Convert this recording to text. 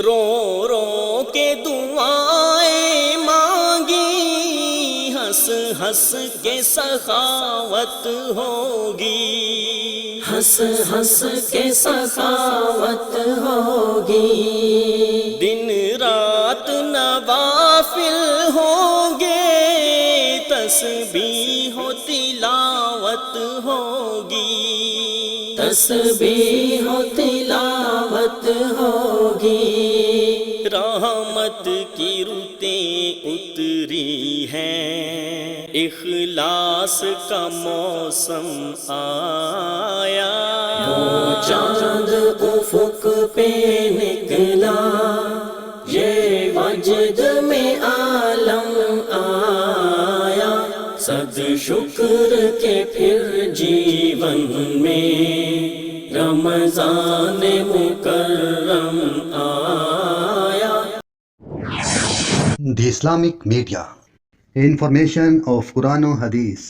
رو رو کے دعائیں مانگی، ہنس ہنس کے سخاوت ہوگی، ہنس ہنس کے سخاوت ہوگی، دن رات نوافل ہوں گے، تسبیح و تلاوت ہوگی، تسبیح و تلاوت ہوگی، رحمت کی رتیں اتری ہیں، اخلاص کا موسم آیا، وہ چاند افق پہ نکلا، یہ وجد میں عالم آیا، صد شکر کے پھر جیون میں رمضان مکرم آیا۔ The Islamic Media, information of Quran and Hadith.